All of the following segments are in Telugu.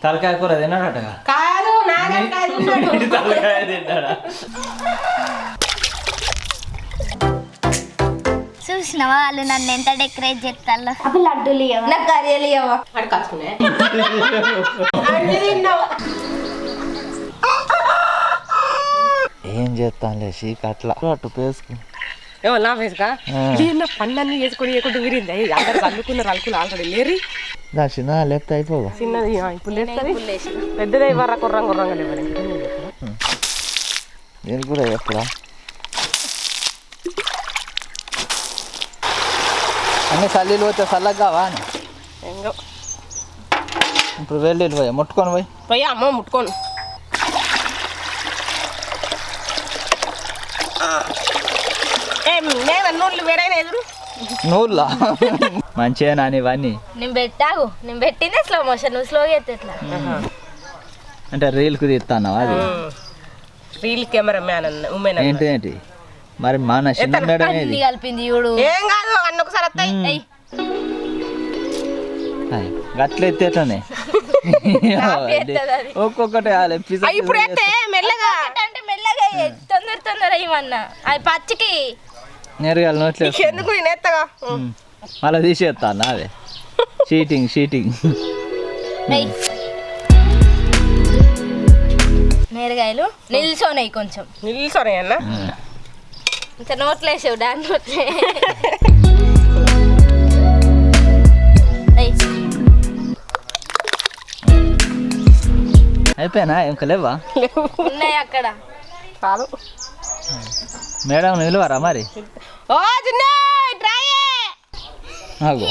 తలకాయ కూర తిన్నాడటగా కాదు తలకాయ తిన్నాడా చూసినావా వాళ్ళు నన్ను ఎంత డెకరేట్ చేస్తాలో అప్పుడు లడ్డూలు ఇవ్వ నాకు కర్రీలు ఇవ్వ అడు కాచుకునే ఏం చేస్తానులే షీక్ అట్లా అటు పేసుకు ఏమో నా ఫేస్కా పన్నన్ని వేసుకొని వేయకుండా విరింది అందరు చల్లుకున్నారు అలుకులు ఆల్రెడీ లేరి దా చిన్న లేకపోతే అయిపోగా చిన్నది ఇప్పుడు లేస్తుంది పెద్దది ఇవ్వరా కుర్రంగా లేవరు నేను కూడా ఎప్పుడా అన్నీ చల్లీలు పోతే చల్లగా కావా అని ఎంగో ఇప్పుడు వెళ్ళి పోయా ముట్టుకొని పోయి పోయి అమ్మ ముట్టుకోను నూనెలు వేరైనా ఎదురు నూరులా మంచిగా నాని ఇవన్నీ నేను పెట్టావు నేను పెట్టిందే స్లో మోషన్ నువ్వు స్లోగా ఎత్తే ఎట్లా అంటే రీల్కు తీస్తాను అది రీల్ కెమెరా మ్యాన్ అన్న ఉమెన్ ఏంటి ఏంటి మరి మన చిన్న మేడం ఏది కలిపింది చూడు ఏం కాదు అన్న ఒకసారి వస్తాయి గట్ల ఎత్తేటనే ఒక్కొక్కటి ఇప్పుడు ఎత్తే మెల్లగా అంటే మెల్లగా తొందర ఇవన్నా అది పచ్చికి నేరుగా నోట్లో ఎందుకు నేను ఎత్తగా మళ్ళీ తీసేస్తాను అదే షీటింగ్ నేరగాయలు నిల్సోనాయి కొంచెం నిల్సోనాయి అన్న ఇంకా నోట్లేసావు దాని నోట్లే అయిపోయినా ఇంకా లేవా ఉన్నాయి అక్కడ చాలు మేడం నిలువారా మరి ఓ చిన్న ఆగు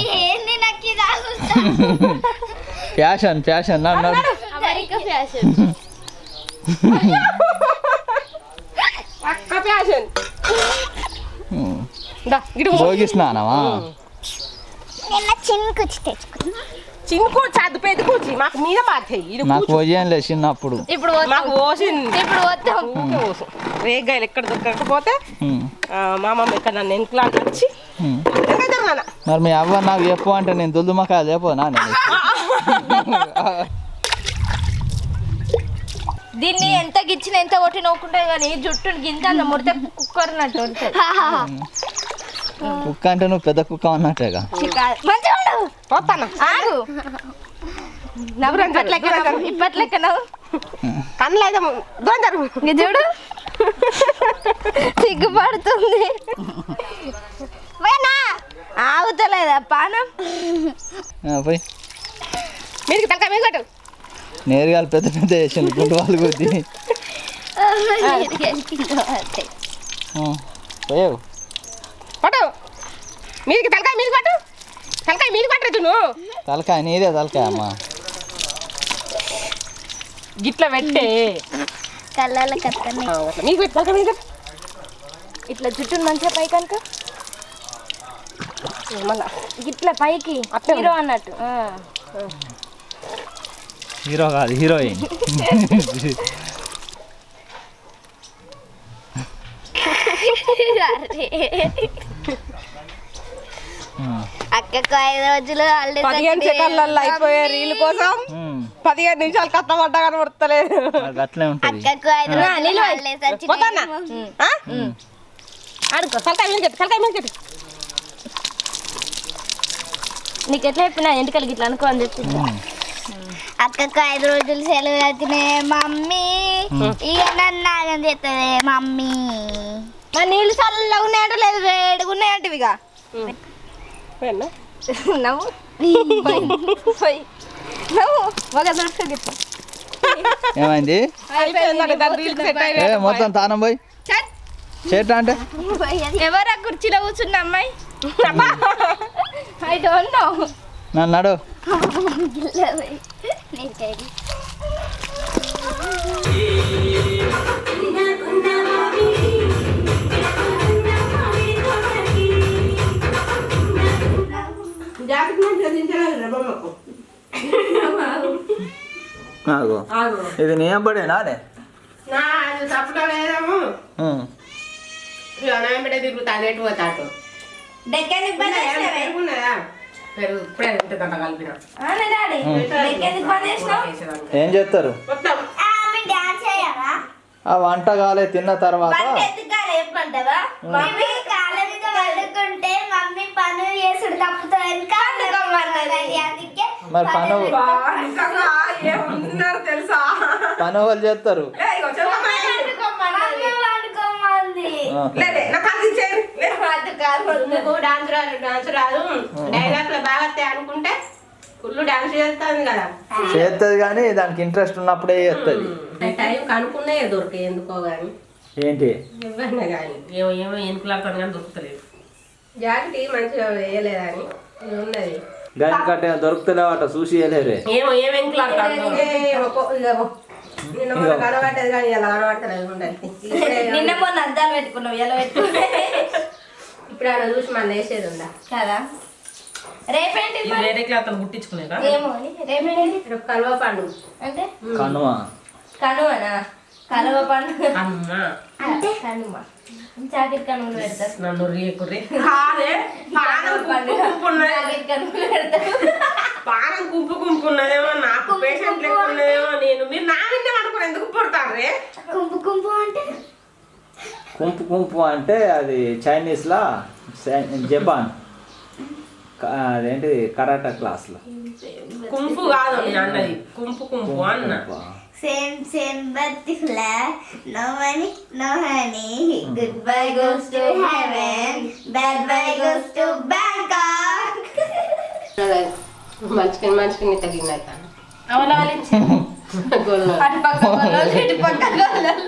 ఫ్యాషన్ అమెరికా ఫ్యాషన్ అక్క ఫ్యాషన్ భోగి స్నానమా చిన్కు చదువు పెద్ద కూర్చి మాకు మీద మాట్లాయి నాకు భోజనం లేదు చిన్నప్పుడు ఇప్పుడు మాకు పోసింది ఇప్పుడు వద్దాం రేగాయలు ఎక్కడ దొరకకపోతే మా మమ్మ ఇక్కడ నన్ను ఎన్కులాంటి వచ్చి మరి మీ అవ్వ నాకు చెప్పు అంటే నేను దుల్దుమకాయలు చెప్పనా నేను దీన్ని ఎంత గిచ్చిన ఎంత కొట్టి నవ్వుకుంటే కానీ జుట్టు గింత ముడితే కుక్కర్నట్టు ఉంటుంది కుక్క అంటే నువ్వు పెద్ద కుక్క అన్నట్టేగా ఆగు ఇప్పట్లెక్క నవ్వు కన్నులు అయితే దొందరు చూడు సిగ్గుపడుతుంది ఆగుతలేదా పానం పోయి మీరు తలకాయ మీద కట్టు నేరుగా పెద్ద వేసాను గుంటు వాళ్ళు కొద్ది పోయావు పట్టు మీదికి తలకాయ మీద పట్టు తలకాయ మీద పట్టరు నువ్వు తలకాయ నీదే తలకాయ అమ్మా గిట్ల పెట్టే కళ్ళ కత్తని మీకు పెట్టి తలకాయ మీద ఇట్లా జుట్టును మంచిగా పై కనుక మళ్ళా ఇట్లా పైకి హీరో అన్నట్టు హీరో కాదు హీరోయిన్ అక్కకు 5 రోజులు 15 సెకండ్లలో అయిపోయే రీల్ కోసం 15 నిమిషాలు కష్టపడ్డా కనబడతలేదు అట్లే ఉంటుంది అక్కకు 5 రోజులు ఆడుకో తలకాయ మీద కట్టు తలకాయ మీద కట్టు నీకు ఎట్లా చెప్పినా ఎంటికలకి ఇట్లా అనుకో అని చెప్పి అక్కకు 5 రోజులు సెలవు అవుతున్నాయి మమ్మీ ఇక నన్ను నాగం చేస్తుంది మమ్మీ మరి నీళ్ళు చల్లగా ఉన్నాయంట లేదు వేడిగా ఉన్నాయంట ఇవిగా నవ్వు నవ్వు ఒక దొరుకుతుంది ఏమైంది మొత్తం తానం పోయి చేట అంటే ఎవరా కుర్చీలో కూర్చున్న అమ్మాయి ఐ డోంట్ నో నన్ను నడు ఇది నీ అబ్బడేనా అదే తిరుగుతా పెరుగు ఇప్పుడే ఉంటుంది అంట కలిపిన ఏం చేస్తారు ఆ వంట కాలే తిన్న తర్వాత మమ్మీ కాళ్ళ మీద వండుకుంటే మమ్మీ పనులు చేసుడు తప్పుతుంది అందుకే మరి పని ఏమున్నారు తెలుసా పని వాళ్ళు చేస్తారు డాన్స్ రాదు డైలాగ్ బాగా అనుకుంటే ఫుల్ డాన్స్ చేస్తాను కదా చేస్తుంది కానీ దానికి ఇంట్రెస్ట్ ఉన్నప్పుడే చేస్తుంది టైం కనుక్కునే దొరికాయి ఎందుకో కానీ ఏంటి ఇవ్వన్నా కానీ ఏమో ఏమో ఎనుకులాడుతాను కానీ దొరుకుతలేదు జాకెట్ మంచిగా వేయలేదని ఉన్నది దాని కట్టే దొరుకుతలేవట చూసి వేయలేరే ఏమో ఏం ఎనుకులాడుతాను నిన్న మొన్న కనబడ్డది కానీ ఇలా కనబడతలేదు నిన్న మొన్న అద్దాలు పెట్టుకున్నావు ఎలా పెట్టుకున్నా ఇప్పుడు ఆయన చూసి మళ్ళీ వేసేది ఉందా కదా రేపేంటి వేరే క్లాత్ గుట్టించుకునేదా ఏమో రేపేంటి రేపు కలువ పండు అంటే కనుమ కనుమనా కలువ పండుగ అమ్మా అంటే కనుమ జాకెట్ కనుమలు పెడతారు నన్ను రేకుర్రి జాకెట్ కనుమలు పెడతారు పానం కుంపు కుంపున్నదేమో నాకు పేషెంట్ లెక్క ఉన్నదేమో నేను మీరు నా మీద పడుకుని ఎందుకు పడతారు రే కుంపు కుంపు అంటే కుంపు కుంపు అంటే అది చైనీస్లా జపాన్ అదేంటి కరాటా క్లాస్లో కుంపు కాదు నేను అన్నది కుంపు కుంపు అన్న same birthday no money no honey goodbye goes to heaven bad bye goes to Bangkok మంచుకుని తగినైతాను అవలాలించి అటు పక్క గొల్లలు ఇటు పక్క గొల్లలు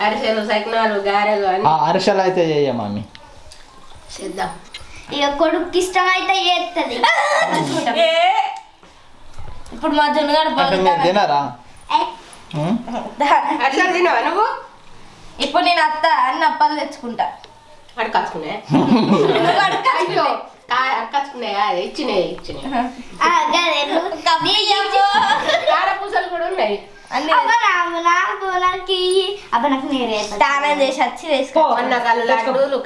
అరిసెలు సకినాలు గారెలు అని అరిసెలు అయితే చెయ్య మమ్మీ చేద్దాం ఇక కొడుకు ఇష్టం అయితే చేస్తుంది ఇప్పుడు మా జున్నుగాడు అంటే మీరు తినరా అట్లా తినవా నువ్వు ఇప్పుడు నేను అత్త అన్ని అప్పాలు తెచ్చుకుంటా అడకాచుకునే అడకాచుకున్నాయా ఇచ్చినాయి కారపూసలు కూడా ఉన్నాయి నాకు నేరే స్నానం చేసి వచ్చి వేసుకో లడ్డూలు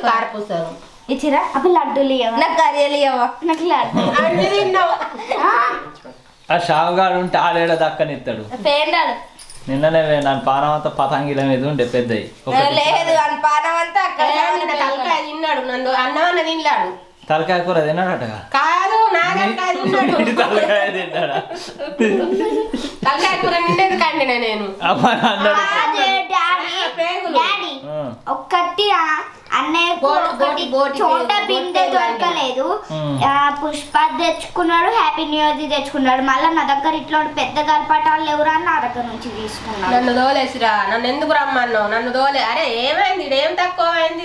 కారపూసలు ఇచ్చిరా అప్పుడు లడ్డూలు ఇవ్వ నాకు కర్రీలు ఇవ్వ నాకు లడ్డు అన్ని తిన్నావు ఆ షావుగాడు ఉంటే ఆడేడ దక్కనిస్తాడు పేండాడు నిన్ననే నన్ను పానం అంతా పతంగిల మీద ఉండే పెద్దవి లేదు అని పానం అంతా అక్కడ తలకాయ తిన్నాడు నన్ను అన్నమన్న తిన్నాడు తలకాయ కూర తిన్నాడటగా కాదు నాగలకాయ తిన్నాడు తలకాయ తిన్నాడా తలకాయ కూర నిండేది కండినా నేను ఒక్కటి అన్నయ్య చోట బిందె దొరకలేదు పుష్ప తెచ్చుకున్నాడు హ్యాపీ న్యూ ఇయర్ తెచ్చుకున్నాడు మళ్ళీ నా దగ్గర ఇట్లా పెద్ద గల్పటాలు ఎవరు అని నా దగ్గర నుంచి తీసుకున్నాడు నన్ను దోలేసిరా నన్ను ఎందుకు రమ్మన్నావు నన్ను దోలే అరే ఏమైంది ఏం తక్కువ అయింది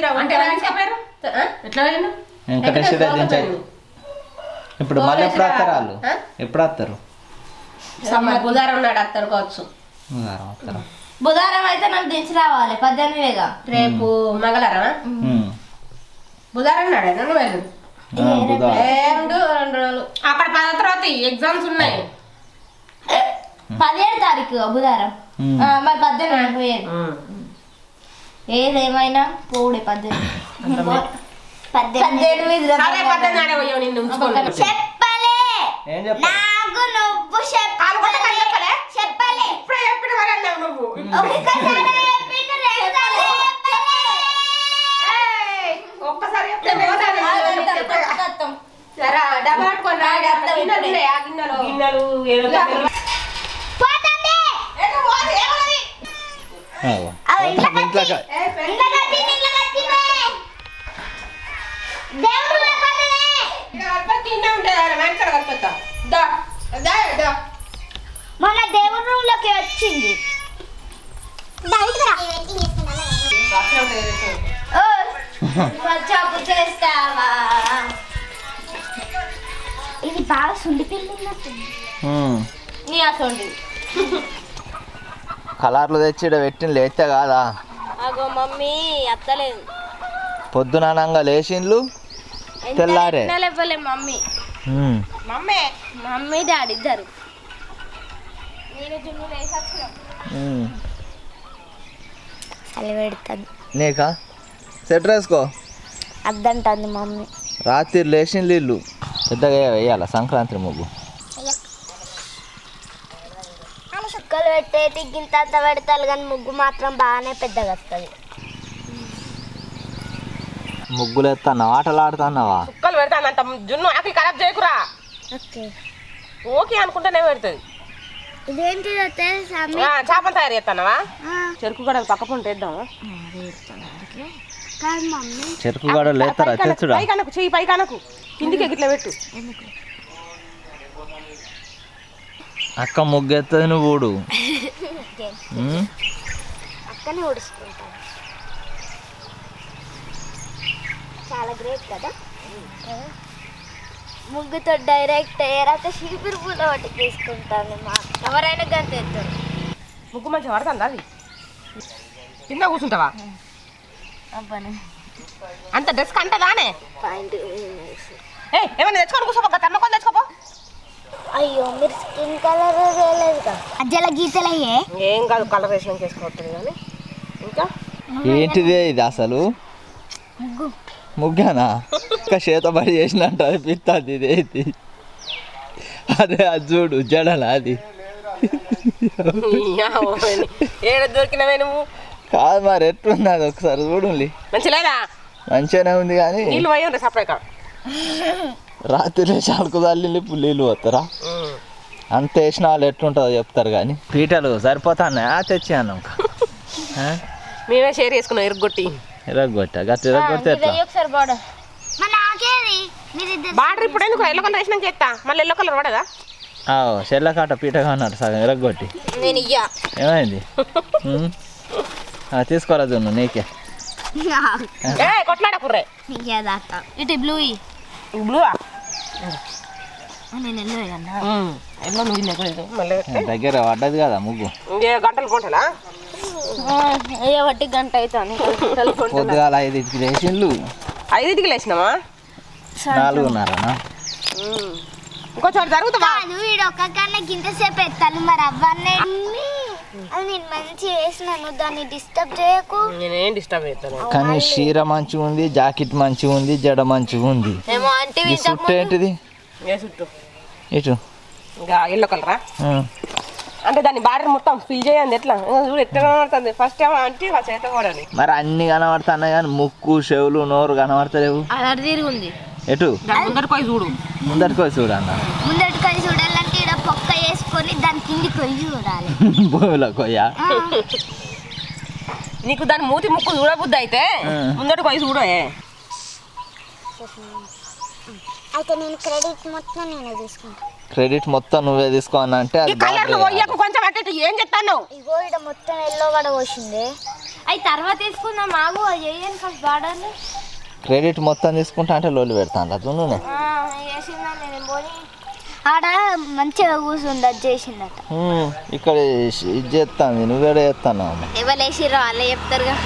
ఎట్లా ఇప్పుడు మళ్ళీ ఎప్పుడు వస్తారు వాళ్ళు ఎప్పుడు వస్తారు బుధారం నాడు వస్తారు కావచ్చు బుధవారం అయితే నన్ను దించి రావాలి 18వేగా రేపు మంగళవారం బుధవారం నాడే నన్ను వెళ్ళు 2 రోజులు అక్కడ 10 తర్వాత ఎగ్జామ్స్ ఉన్నాయి 17 తారీఖు బుధవారం మరి 18 పోయేది ఏదేమైనా పోడే 18 చెప్పలే నాకు నువ్వు చెప్పలే నువ్వు ఒక్కసారి డబ్బా గిన్నెలు మన దేవుడి రూమ్ లోకి వచ్చింది చేస్తావా ఇది బాగా సుండి పిల్లినట్టుంది నీ అసలు కలర్లు తెచ్చి పెట్టిన లేస్తే కాదా అగో మమ్మీ అత్తలేదు పొద్దునానంగా లేచిండ్లు తెల్లారే లేవలే మమ్మీ మమ్మీ మమ్మీ డాడీ ఇద్దరు నేను జున్ను వేసి వచ్చిన చలి పెడుతుంది నీకా సెట్ వేసుకో అద్దంటుంది మమ్మీ రాత్రి లేచిన ఇల్లు పెద్దగా వేయాల సంక్రాంతి ముగ్గు. చుక్కలు పెట్టే గింత అంత పెడతారు కానీ ముగ్గు మాత్రం బాగానే పెద్దగా వస్తుంది. ముగ్గులు ఎత్తాన్నావా, ఆటలు ఆడుతున్నావా? చుక్కలు పెడతానంట జున్ను ఆకి ఖరాబ్ చేయకురా. ఓకే అనుకుంటేనే పెడుతుంది. ఇదేంటి చేపలు తయారు చేస్తానవా? చెరుకు గడలు పక్క పంట వేద్దాము. చెరుకు గడలు వేస్తారా? తెచ్చుడా పైకనకు చెయ్యి, పైకనకు కిందికి గిట్ల పెట్టు. అక్క ముగ్గు ఎత్తది, నువ్వు ఊడు. అక్కనే ఊడుచుకుంటాను. చాలా గ్రేట్ కదా. ముగ్గుతో డైరెక్ట్ ఏరాక శిల్పిరి పూల ఒకటి తీసుకుంటాను. మా ఎవరైనా గంత ఎత్తారు. ముగ్గు మంచిగా పడుతుంది. అది కింద కూర్చుంటావా? అబ్బానే అంత డ్రెస్ కంటదానే. పాయింట్ ఏమైనా తెచ్చుకొని కూర్చోపో, తెమ్మకొని తెచ్చుకోపో. అయ్యో మీరు స్కిన్ కలర్ వేయలేదుగా. అజ్జల గీతలయ్యే ఏం కాదు, కలర్ వేసినాక చేసుకోవట్లేదు. కానీ ఇంకా ఏంటిదే ఇది అసలు? ముగ్గానా? ఇంకా చేతబడి చేసినట్టు అనిపిస్తుంది. ఇదేంటి? అదే అది చూడు, జడలా అది. ఏడ దొరికినవే నువ్వు? కాదు మరి ఎట్లుంది అది ఒకసారి చూడండి. మంచి లేదా? మంచిగానే ఉంది కానీ నీళ్ళు పోయి ఉండే సపరేట్. రాత్రి చాలుకు తల్లి నీళ్ళు పోతారా? అంత వేసిన వాళ్ళు ఎట్లుంటుందో చెప్తారు కానీ పీటలు సరిపోతాన్నాయా? తెచ్చాను మేమే షేర్ చేసుకున్నాం. ఇరుగొట్టి ఇరగొట్టా గట్టి ఇరగొడితే బార్డర్ ఇప్పుడు ఎందుకు ఎల్లో కలర్ వేసినాక చేస్తా. మళ్ళీ ఎల్లో కలర్ పడదా? చెల్ల కాట పీటగా అన్నాడు సగం ఇరగొట్టి. నేను ఇయ్యా. ఏమైంది? తీసుకోరా జున్ను నీకే. కొట్లాడకుర్రే. ఇటు బ్లూ బ్లూవా? నేను ఎల్లో ఎల్లో నువ్వు దగ్గర పడ్డది కదా ముగ్గు. గంటలు కొంటలా బట్టి గంట అవుతాను. పొద్దుగాల 5కి లేచిండ్లు. 5కి లేచినామా? 4:30. ఇంకో చోట జరుగుతావా? వీడు ఒక్క కన్నా గింతసేపు ఎత్తాను. మరి అవ్వన్నీ అది నేను మంచి వేసినాను, దాన్ని డిస్టర్బ్ చేయకు. నేనేం డిస్టర్బ్ అవుతాను. కానీ చీర మంచిగా ఉంది, జాకెట్ మంచిగా ఉంది, జడ మంచిగా ఉంది. ఈ సుట్టు ఏంటిది? ఇటు ఇంకా ఎల్లో కలరా? అంటే దాన్ని బార్డర్ మొత్తం ఫిల్ చేయండి. ఎట్లా చూడు ఎట్లా కనబడుతుంది. ఫస్ట్ ఏమో అంటే ఆ చేత కూడా మరి అన్ని కనబడుతున్నాయి కానీ ముక్కు, చెవులు, నోరు కనబడతలేవు. ఉంది ఎటు? ముందరికి పోయి చూడు. ముందరికి పోయి చూడన్న. ముందరికి పోయి చూడాలంటే ఇక్కడ పొక్క వేసుకొని దాని కిందికి పోయి చూడాలి. భూమిలో కొయ్యా. నీకు దాని మూతి ముక్కు చూడబుద్ది అయితే ముందరికి పోయి చూడ. అయితే నేను క్రెడిట్ మొత్తం నేనే తీసుకుంటాను. క్రెడిట్ మొత్తం నువ్వే తీసుకోవాలంటే అది కొంచెం అట్ట ఏం చెప్తాను. ఇగో ఇక్కడ మొత్తం ఎల్లో కూడా వచ్చింది. అవి తర్వాత తీసుకుందాం. ఆగు చేయండి ఫస్ట్ బార్డర్ని. క్రెడిట్ మొత్తం తీసుకుంటా అంటే లోలు పెడతాను జున్నునే. ఆడ మంచిగా కూర్చుంది. అది చేసిందట. ఇక్కడ ఇది చేస్తాను, నువ్వేడే చేస్తాను. ఎవరు వేసిర్రో వాళ్ళే చెప్తారుగా.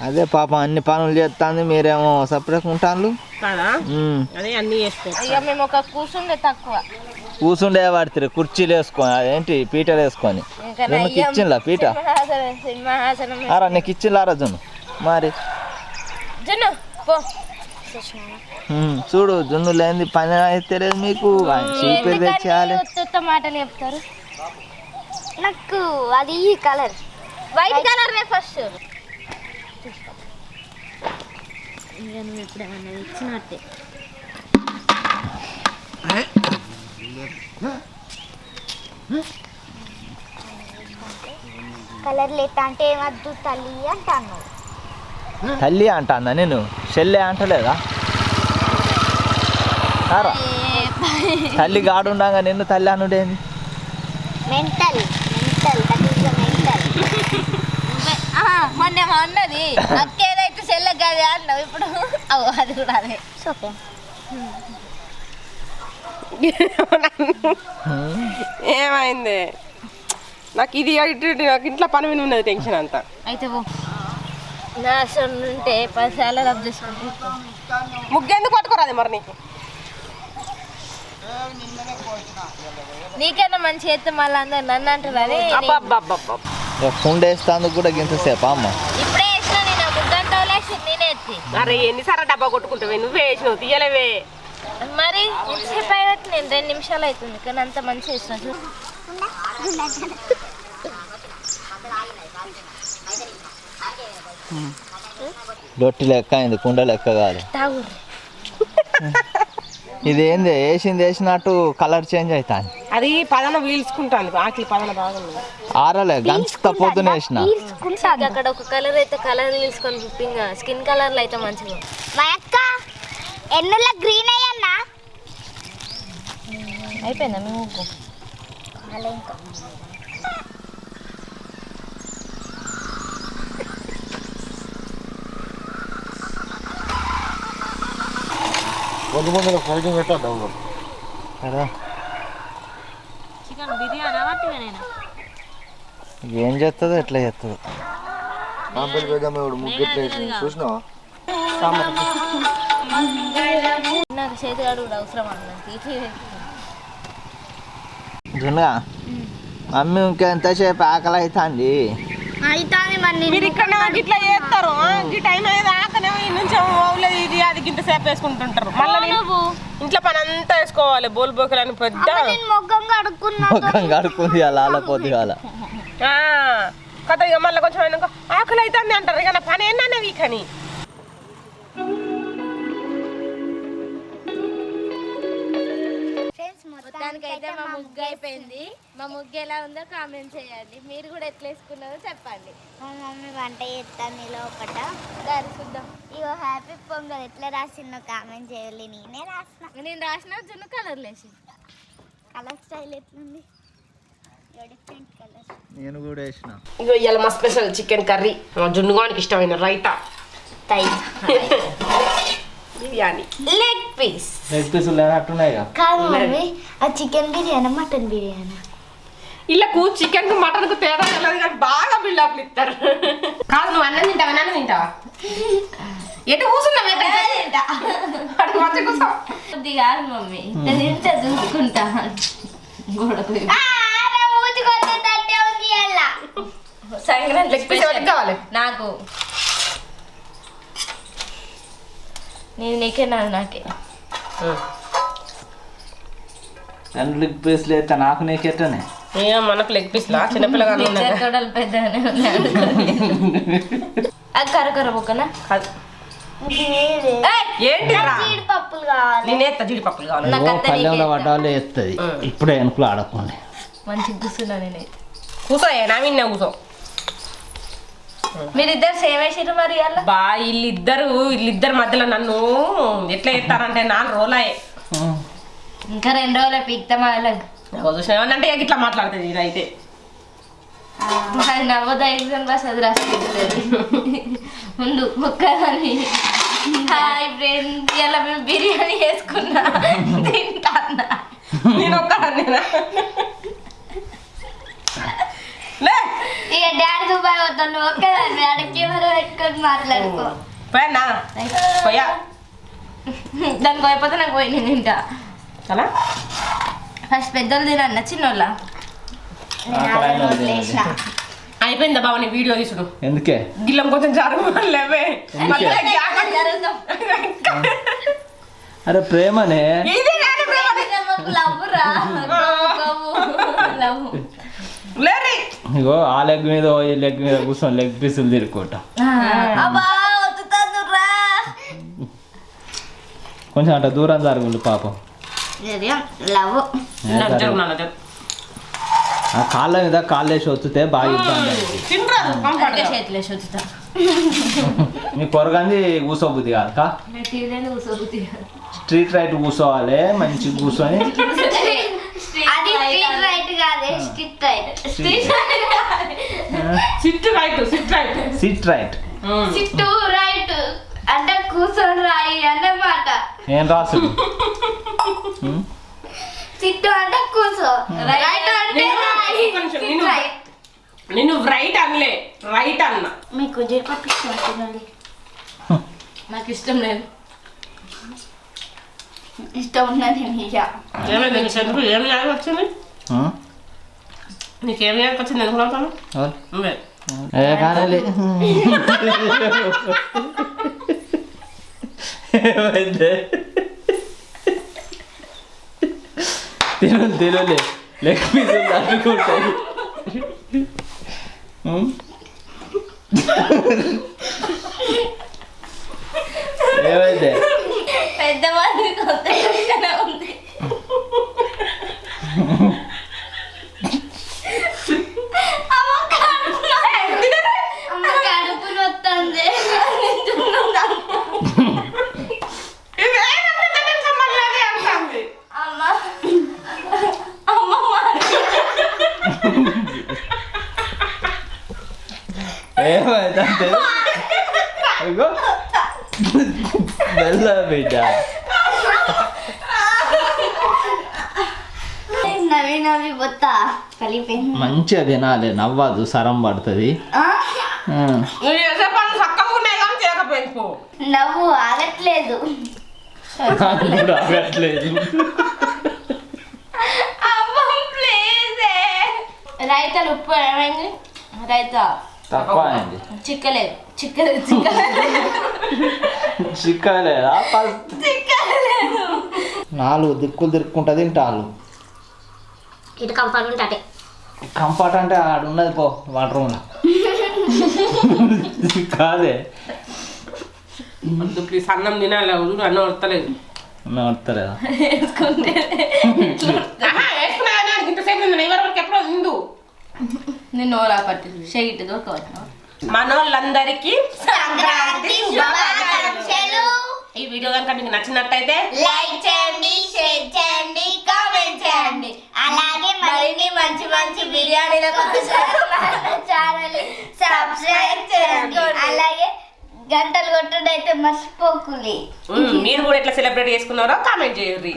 అదే పాపం అన్ని పనులు చేస్తాను, మీరేమో సపరేట్ ఉంటాను. మేము ఒక కూర్చుండే తక్కువ కూర్చుండే పడుతుంది. కుర్చీలు వేసుకొని అదేంటి పీటలు వేసుకొని. నీకు ఇచ్చిందా పీట? అరా నీకు ఇచ్చిందారా జున్ను? మరి చూడు జున్ను లేని పని అయితే లేదు మీకు. చీపేరు తెచ్చేయాలి. మాటలు చెప్తారు నాకు. అది ఈ కలర్ వైట్ కలర్ ఫస్ట్. ఇంకా నువ్వు ఎప్పుడేమన్నా ఇచ్చినట్టే. కలర్ లేత అంటే ఏమద్దు తల్లి అంటాను. తల్లి అంటానా నేను? చెల్లె అంటలేదా? తల్లి గాడుండగా నిన్ను తల్లి అనుడేంది? Mental mental mental. మొన్న ఉన్నది అక్కేదైతే చెల్లె కాదు అన్నావు. ఇప్పుడు అది కూడా అదే. ఓకే ఏమైంది? నాకు ఇది నాకు ఇంట్లో పని మీద ఉన్నది టెన్షన్ అంతా. అయితే నా అసలు ఉంటే 10 సార్లు రబ్ చేసుకుంటా. ముగ్గెందుకు పట్టుకోరాది మరి నీకు? నీకన్నా మంచి చేస్తే మళ్ళీ అందరు నన్ను అంటారని కుండ వేస్తాందుకు కూడా గింతసేపు అమ్మ. ఇప్పుడే వేసిన నేను ముగ్గంతా నేనే ఎత్తి. అరే ఎన్నిసార్లు డబ్బా కొట్టుకుంటావే, నువ్వే వేసినావు తీయలేవే. మరి ఇంతసేపు అయినట్టు నేను 2 నిమిషాలు అవుతుంది కానీ అంత మంచిగా వేసిన చూ. రొట్టి లెక్క అయింది, కుండ లెక్క కాదు. తాగు ఇదేంది వేసినట్టు కలర్ చేంజ్ అవుతాను. అది పదన వీల్చుకుంటాను, ఆకలి పదన బాగుంది. ఆరలే గంత పొద్దున వేసిన. అక్కడ ఒక కలర్ అయితే కలర్ తీసుకొని పింక్ స్కిన్ కలర్లో అయితే మంచిగా. మా అక్క ఎన్నుల గ్రీన్ అయ్యన్నా అయిపోయిందా మీ ముగ్గు? ఇంకా చికెన్ బిర్యానీ వాటివేనా? ఏం చేస్తుందో ఎట్లా చేస్తుందో. నాకు చేతిగాడు కూడా అవసరం అన్నది. జున్నుగా మమ్మీ ఇంకెంతసేపు ఆకలి అవుతుంది. అవుతుంది మరి మీరు ఇక్కడ ఇట్లా చేస్తారు, ఈ టైం అనేది ఆకనే ఈ నుంచి ఓవలేదు ఇది అది గింత సేపు వేసుకుంటుంటారు. మళ్ళీ ఇంట్లో పని అంతా వేసుకోవాలి, బోల్ బోకలని పెద్ద మొగ్గం కడుక్కున్నా మొక్కం కడుక్కుంది అలా అలపోద్ది అలా. కథ ఇక మళ్ళీ కొంచెం అయినాక ఆకలి అవుతుంది అంటారు, ఇక నా పని ఏంటన్నా వీకని. మొత్తానికైతే మా ముగ్గు అయిపోయింది. మా ముగ్గు ఎలా ఉందో కామెంట్ చేయండి. మీరు కూడా ఎట్లా వేసుకున్నారో చెప్పండి. మా మమ్మీ వంట చేస్తాను నీలో ఒకట దారి చూద్దాం. ఇగో హ్యాపీ పొంగల్ ఎట్లా రాసిందో కామెంట్ చేయాలి. నేనే రాసిన. నేను రాసిన జున్ను కలర్ లేసి కలర్ స్టైల్ ఎట్లుంది? Different colour. నేను కూడా వేసిన. ఇగో ఇవాళ మా స్పెషల్ చికెన్ కర్రీ, జున్నుగానికి ఇష్టమైన raita, biryani, leg piece. Leg పీసులు లేనట్టున్నాయి. కాదు మమ్మీ, ఆ చికెన్ బిర్యానీ మటన్ బిర్యానీ? ఇళ్ళకు చికెన్ కు మటన్ కు తేడా తెలియదు కానీ బాగా బిల్డప్లు ఇస్తారు. కాదు నువ్వు అన్నం తింటావా, నన్ను తింటావా? ఎటు కూర్చున్నావు? మంచి కూర్చో. కొద్ది కాదు మమ్మీ, తింటే చూసుకుంటా. గోడకు సంక్రాంతి లెగ్ పీస్ ఎవరికి కావాలి? నాకు. నేను నీకే నాకే. రెండు లెగ్ పీసులు అయితే నాకు నీకెట్టనే. మనకు లెగ్ పీస్ లా చిన్నపిల్లగా తొడలు పెద్దగానే ఉన్నాడు. అది కరకర బొక్కనా? ఏంటి జీడిపప్పులు కావాలి. నేనేస్తా జీడిపప్పులు కావాలి. పల్లెంలో పడ్డాలే ఎత్తది. ఇప్పుడే వెనుకలు ఆడకండి. మంచిగా కూర్చున్నా నేనైతే. కూర్చో, నా విన్నా కూర్చో. మీరిద్దరు సేమ్ వేసిర్రు మరి అలా బా వీళ్ళిద్దరు మధ్యలో నన్ను ఎట్లా చేస్తారంటే 4 రోజులే. ఇంకా 2 రోజులు పీక్తా వాళ్ళకి చూసినామంటే ఇట్లా మాట్లాడుతుంది ఇదైతే. నవ్వదా ఎగ్జామ్ రాసి అది రాసి ముందు ఒక్కదాన్ని. హాయ్ ఫ్రెండ్, ఇలా మేము బిర్యానీ వేసుకున్నా తింటా. నేను ఒక్కదాన్ని ఇక డాడీ దుబాయ్ పోతాను, ఒక్కదాన్ని డాడీ కెమెరా పెట్టుకొని మాట్లాడుకో. పోయా పోయా దానికి పోయిపోతే నాకు పోయి నేను తింటా. అలా ఫస్ట్ పెద్దోళ్ళు తినన్న చిన్నోళ్ళ అయిపోయిందా బావ నీ వీడియో తీసుడు? ఎందుకే గిల్లం కొంచెం జరగలేవే. అరే ప్రేమనే. ఇగో ఆ లెగ్ మీద ఈ లెగ్ మీద కూర్చొని లెగ్ పీసులు తిరుగుకుంటా. కొంచెం అట్లా దూరం జరుగుండు పాపం. ఆ కాళ్ళ మీద కాళ్ళు వేసి వస్తే బాగా ఇబ్బంది అయింది. చేతిలేసి వచ్చుతా. మీ పొరగంది కూసోబుద్ది కాదు. స్ట్రీట్ రైట్ కూర్చోవాలి, మంచిగా కూర్చొని. అది స్ట్రీట్ రైట్ కాదే, street right. SIT right SIT right SIT right sit right అంటే కూర్చొని రాయి అన్నమాట. ఏం రాసుడు? సిట్టు అంటే కూర్చో, రైట్ అంటే రాయి. నేను రైట్ అనలే, రైట్ అన్నా. మీకు జీడిపప్పు ఇష్టం తినాలి. నాకు ఇష్టం లేదు. ఇష్టం ఉన్నది ఇక ఏమైంది నీకు? ఏం జ్ఞానం వచ్చింది? నీకేం జ్ఞానం వచ్చింది? ఎందుకు అవుతాను నువ్వే కానాలి. ఏమైంది? తినలే లెగ్ పీసులు అనుకుంటాయి. ఏమైంది? పెద్ద మంది కొత్తగానే ఉంది. కడుపు నొత్తంది. ఏమైందంటే మెల్ల బిడ్డ. నవ్వి నవ్వి బొత్త కలిపోయింది. మంచిగా తినాలి, నవ్వదు, సరం పడుతుంది. నువ్వు చేసే పనులు చక్కగా ఉన్నాయి కానీ చేయకపోయింది పో. నవ్వు ఆగట్లేదు. ఆగట్లేదు. రైతాలు ఉప్పు ఏమైంది? రైతా తక్కువ అయింది. చిక్కలేదు. చిక్కలేదా? 4 దిక్కులు తిరుక్కుంటా తింటాను. ఇటు కంఫర్ట్ ఉంటే కంఫర్ట్ అంటే ఆడున్నది పో వాటర్ రూమ్లో. కాదే వద్దు ప్లీజ్, అన్నం తినాలి. అన్నం వస్తలేదు. వస్తలేదా? వేసుకుంటే వేసుకున్నా ఇంతసేపు వరకు ఎప్పుడో తిందు. నేను నోరా పట్టి షేగిట్టు దొరకవచ్చు. మనోళ్ళందరికీ సంక్రాంతి శుభాకాంక్షలు. ఈ వీడియో కనుక మీకు నచ్చినట్టయితే లైక్ చేయండి, షేర్ చేయండి, కామెంట్ చేయండి. అలాగే మరిన్ని మంచి మంచి బిర్యానీల కోసం ఛానల్ సబ్స్క్రైబ్ చేయండి. అలాగే గంటలు కొట్టుడైతే మర్చిపోకులి. మీరు కూడా ఎట్లా సెలబ్రేట్ చేసుకున్నారో కామెంట్ చేయండి.